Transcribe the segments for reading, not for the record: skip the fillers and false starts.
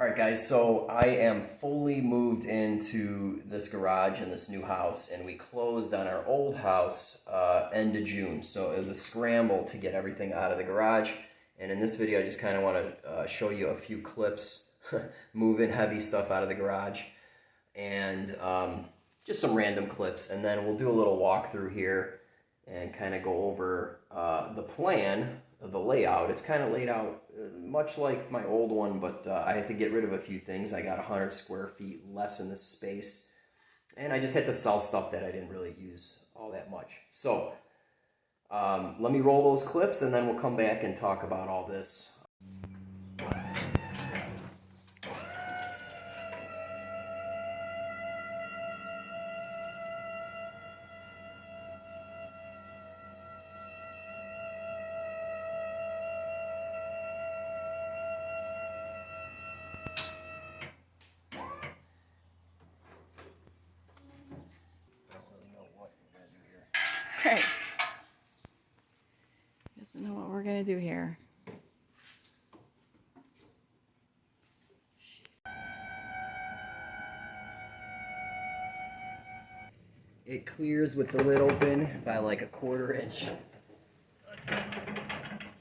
Alright guys, so I am fully moved into this garage in this new house, and we closed on our old house end of June. So it was a scramble to get everything out of the garage, and in this video I just kind of want to show you a few clips moving heavy stuff out of the garage, and just some random clips, and then we'll do a little walkthrough here and kind of go over the plan of the layout. It's kind of laid out much like my old one, but I had to get rid of a few things. I got 100 square feet less in this space, and I just had to sell stuff that I didn't really use all that much. So let me roll those clips, and then we'll come back and talk about all this. Right. Doesn't know what we're gonna do here. It clears with the lid open by like a 1/4 inch. Let's go.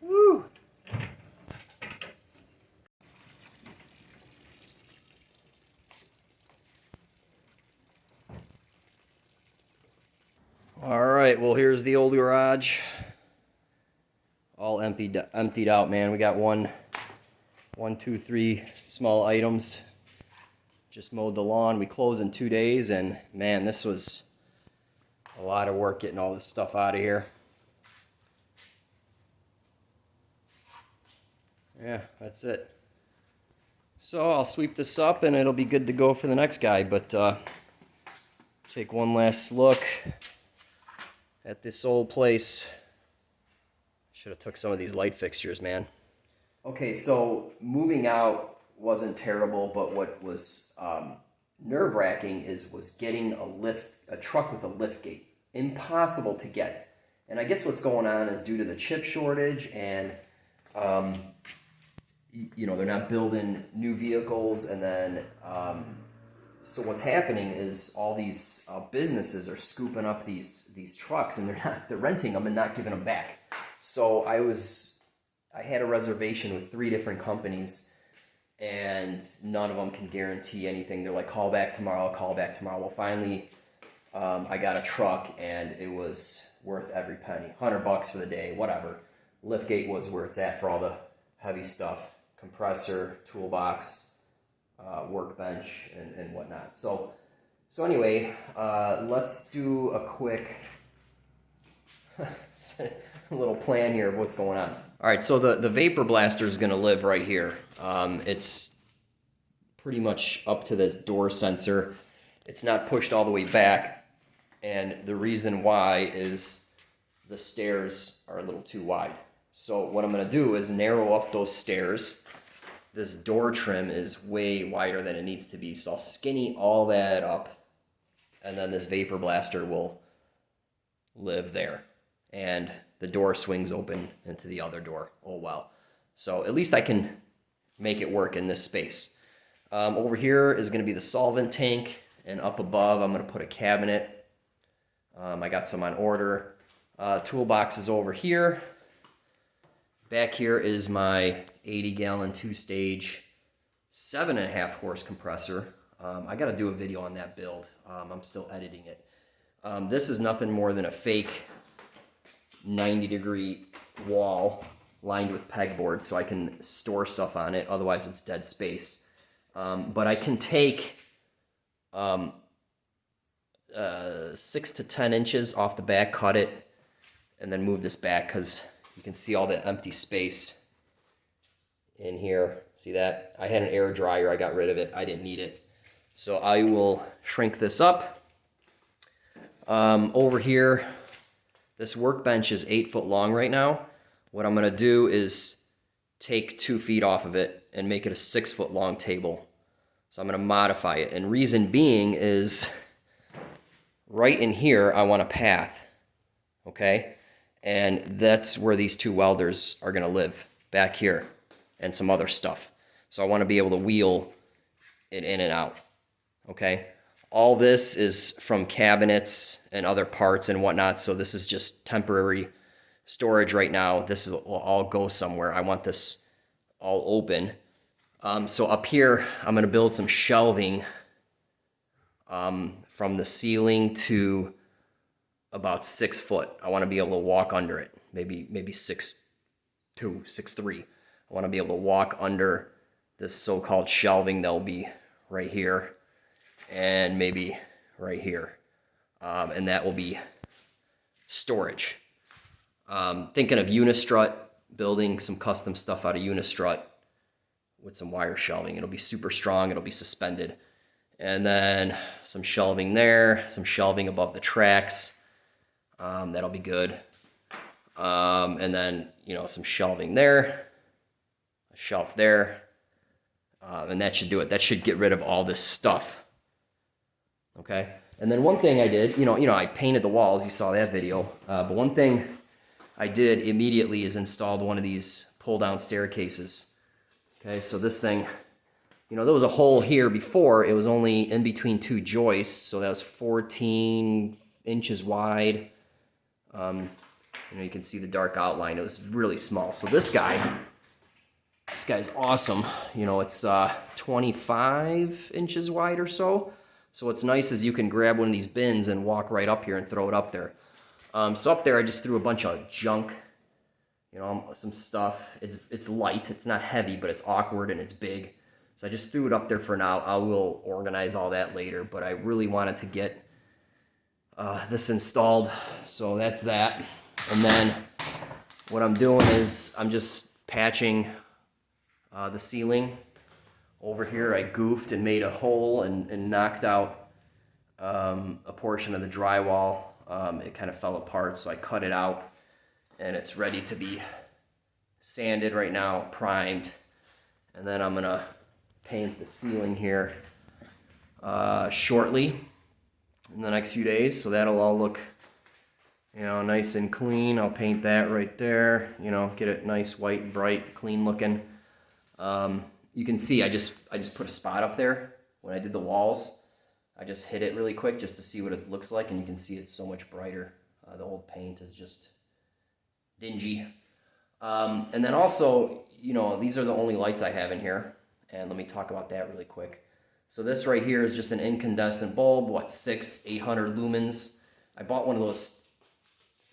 Woo! All right, well, here's the old garage. All emptied out, man. We got one, two, three small items. Just mowed the lawn. We closed in 2 days, and man, this was a lot of work getting all this stuff out of here. Yeah, that's it. So I'll sweep this up, and it'll be good to go for the next guy. But take one last look at this old place. Should have took some of these light fixtures, man. Okay, so moving out wasn't terrible, but what was nerve-wracking was getting a truck with a lift gate. Impossible to get. And I guess what's going on is due to the chip shortage, and you know, they're not building new vehicles, and then so what's happening is all these businesses are scooping up these trucks, and they're renting them and not giving them back. So I had a reservation with 3 different companies, and none of them can guarantee anything. They're like, call back tomorrow, call back tomorrow. Well, finally, I got a truck, and it was worth every penny. $100 for the day, whatever. Liftgate was where it's at for all the heavy stuff. Compressor, toolbox, workbench, and whatnot. So anyway, let's do a quick little plan here of what's going on. All right, so the vapor blaster is going to live right here. It's pretty much up to this door sensor. It's not pushed all the way back, and the reason why is the stairs are a little too wide. So what I'm going to do is narrow up those stairs. This door trim is way wider than it needs to be, so I'll skinny all that up, and then this vapor blaster will live there. And the door swings open into the other door. Oh, wow. So at least I can make it work in this space. Over here is going to be the solvent tank, and up above I'm going to put a cabinet. I got some on order. Toolbox is over here. Back here is my 80-gallon 2-stage 7.5 horse compressor. I got to do a video on that build. I'm still editing it. This is nothing more than a fake 90-degree wall lined with pegboard, so I can store stuff on it. Otherwise, it's dead space. But I can take 6 to 10 inches off the back, cut it, and then move this back, because you can see all the empty space in here. See that? I had an air dryer. I got rid of it. I didn't need it. So I will shrink this up. Over here, this workbench is 8 foot long right now. What I'm going to do is take 2 feet off of it and make it a 6 foot long table. So I'm going to modify it. And reason being is right in here, I want a path. Okay? And that's where these 2 welders are going to live, back here, and some other stuff. So I want to be able to wheel it in and out. Okay. All this is from cabinets and other parts and whatnot. So this is just temporary storage right now. This will all go somewhere. I want this all open. So up here, I'm going to build some shelving from the ceiling to about 6 foot. I want to be able to walk under it. Maybe 6'2", 6'3". I want to be able to walk under this so-called shelving that'll be right here and maybe right here. And that will be storage. Thinking of Unistrut, building some custom stuff out of Unistrut with some wire shelving. It'll be super strong. It'll be suspended. And then some shelving there, some shelving above the tracks. That'll be good. And then, some shelving there, a shelf there. And that should do it. That should get rid of all this stuff. Okay. And then one thing I did, I painted the walls. You saw that video. But one thing I did immediately is installed one of these pull-down staircases. Okay, so this thing, there was a hole here before. It was only in between 2 joists, so that was 14 inches wide. You can see the dark outline. It was really small. So this guy's awesome. It's 25 inches wide or so. So what's nice is you can grab one of these bins and walk right up here and throw it up there. So up there, I just threw a bunch of junk, some stuff. It's light, it's not heavy, but it's awkward and it's big. So I just threw it up there for now. I will organize all that later, but I really wanted to get this installed. So that's that. And then what I'm doing is I'm just patching the ceiling over here. I goofed and made a hole and knocked out a portion of the drywall. It kind of fell apart, so I cut it out, and it's ready to be sanded right now, primed. And then I'm gonna paint the ceiling here shortly in the next few days, so that'll all look nice and clean. I'll paint that right there, get it nice, white, bright, clean looking. You can see I just put a spot up there when I did the walls. I just hit it really quick just to see what it looks like, and you can see it's so much brighter. The old paint is just dingy. And then also, these are the only lights I have in here, and let me talk about that really quick. So this right here is just an incandescent bulb, 800 lumens. I bought one of those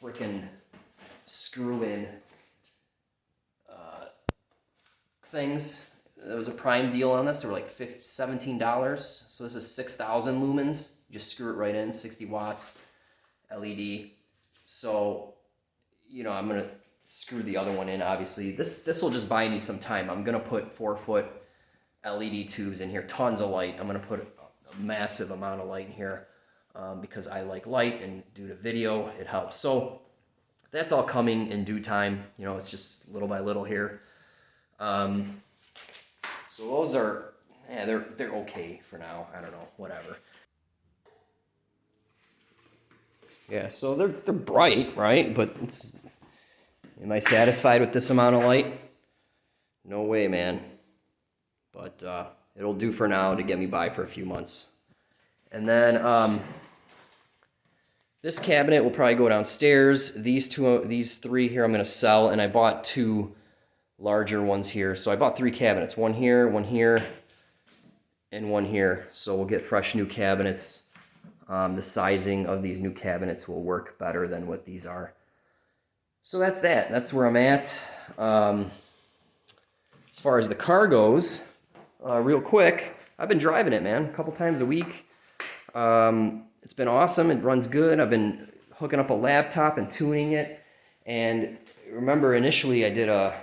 freaking screw-in things. There was a prime deal on this. They were like $17. So this is 6,000 lumens. You just screw it right in, 60 watts, LED. So, I'm going to screw the other one in, obviously. This will just buy me some time. I'm going to put 4-foot LED tubes in here, tons of light. I'm going to put a massive amount of light in here because I like light, and due to video, it helps. So that's all coming in due time. It's just little by little here. So those are, they're okay for now. I don't know, whatever. Yeah, so they're bright, right? But am I satisfied with this amount of light? No way, man. But it'll do for now to get me by for a few months. And then this cabinet will probably go downstairs. These 3 here I'm going to sell, and I bought 2 larger ones here. So I bought 3 cabinets, one here, and one here. So we'll get fresh new cabinets. The sizing of these new cabinets will work better than what these are. So that's that. That's where I'm at. As far as the car goes, real quick, I've been driving it, man, a couple times a week. It's been awesome. It runs good. I've been hooking up a laptop and tuning it. And remember, initially I did a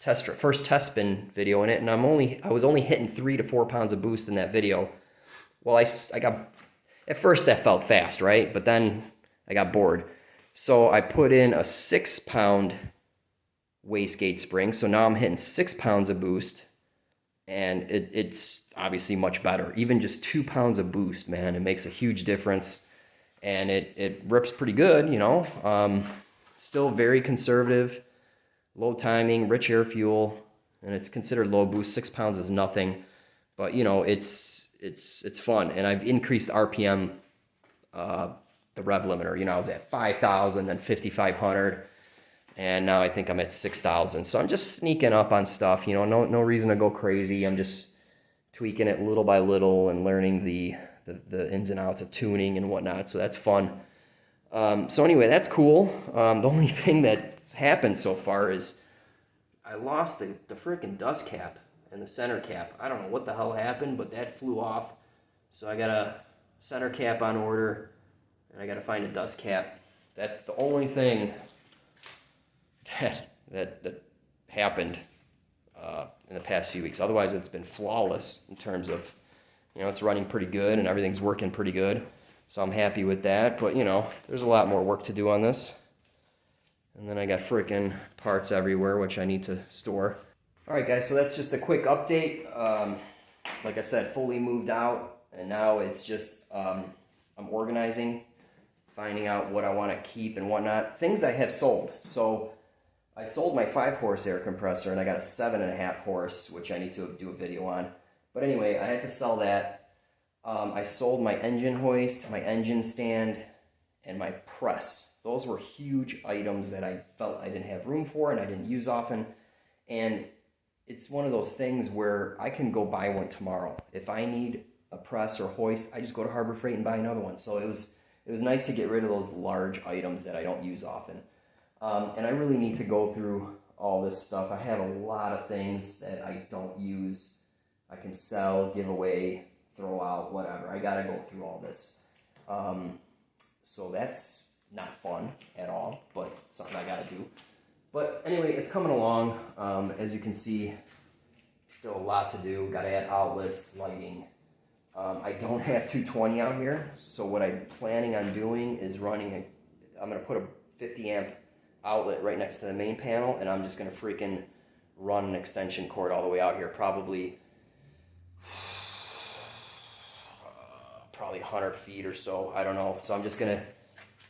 first test spin video in it, and I was only hitting 3 to 4 pounds of boost in that video. Well, I got, at first that felt fast, right? But then I got bored. So I put in a 6-pound wastegate spring. So now I'm hitting 6 pounds of boost, and it's obviously much better. Even just 2 pounds of boost, man, it makes a huge difference, and it rips pretty good, Still very conservative. Low timing, rich air fuel, and it's considered low boost. 6 pounds is nothing, but you know, it's fun. And I've increased RPM, the rev limiter. You know, I was at 5,000, then 5,500, and now I think I'm at 6,000. So I'm just sneaking up on stuff. You know, no reason to go crazy. I'm just tweaking it little by little and learning the ins and outs of tuning and whatnot. So that's fun. So anyway, that's cool. The only thing that's happened so far is I lost the freaking dust cap and the center cap. I don't know what the hell happened, but that flew off. So I got a center cap on order, and I got to find a dust cap. That's the only thing that happened in the past few weeks. Otherwise, it's been flawless in terms of, you know, it's running pretty good and everything's working pretty good. So I'm happy with that. But, you know, there's a lot more work to do on this. And then I got freaking parts everywhere, which I need to store. All right, guys, so that's just a quick update. Like I said, fully moved out. And now it's just, I'm organizing, finding out what I want to keep and whatnot. Things I have sold. So I sold my 5-horse air compressor, and I got a 7.5 horse, which I need to do a video on. But anyway, I had to sell that. I sold my engine hoist, my engine stand, and my press. Those were huge items that I felt I didn't have room for and I didn't use often. And it's one of those things where I can go buy one tomorrow. If I need a press or hoist, I just go to Harbor Freight and buy another one. So it was nice to get rid of those large items that I don't use often. And I really need to go through all this stuff. I have a lot of things that I don't use. I can sell, give away, throw out, whatever. I gotta go through all this. So that's not fun at all, but something I gotta do. But anyway, it's coming along. As you can see, still a lot to do. Gotta add outlets, lighting. I don't have 220 out here, so what I'm planning on doing is I'm gonna put a 50 amp outlet right next to the main panel, and I'm just gonna freaking run an extension cord all the way out here, probably 100 feet or so, I don't know. So I'm just gonna,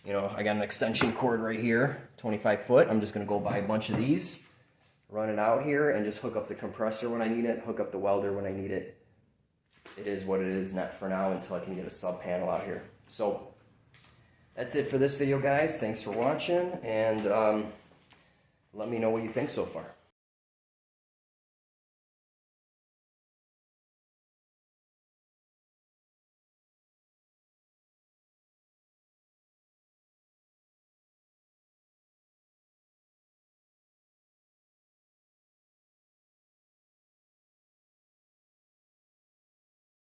you know, I got an extension cord right here, 25 foot. I'm just gonna go buy a bunch of these, run it out here, and just hook up the compressor when I need it, hook up the welder when I need it. It is what it is, not for now, until I can get a sub panel out here. So that's it for this video, guys. Thanks for watching, and let me know what you think so far.